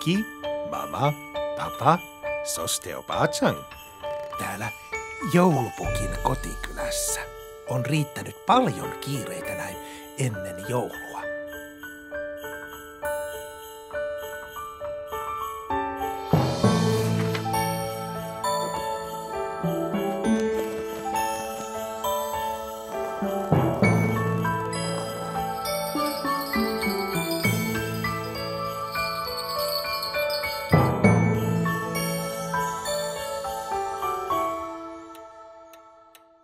Yuki, mama, papa, Sosteo-bachan. Täällä joulupukin kotikylässä on riittänyt paljon kiireitä näin ennen joulua.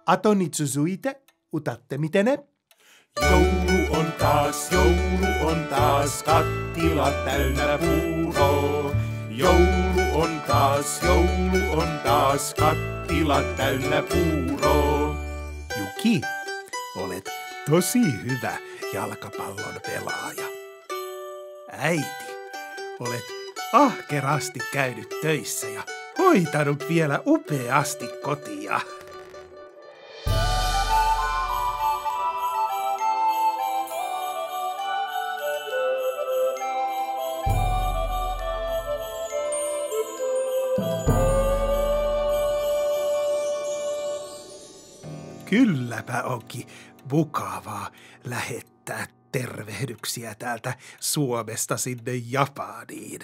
Atonitsusuite, utatte mitene? Joulu on taas, kattilat täynnä puuroa. Joulu on taas, kattilat täynnä puuroa. Yuki, olet tosi hyvä jalkapallon pelaaja. Äiti, olet ahkerasti käynyt töissä ja hoitanut vielä upeasti kotia. Kylläpä onkin mukavaa lähettää tervehdyksiä täältä Suomesta sinne Japaniin.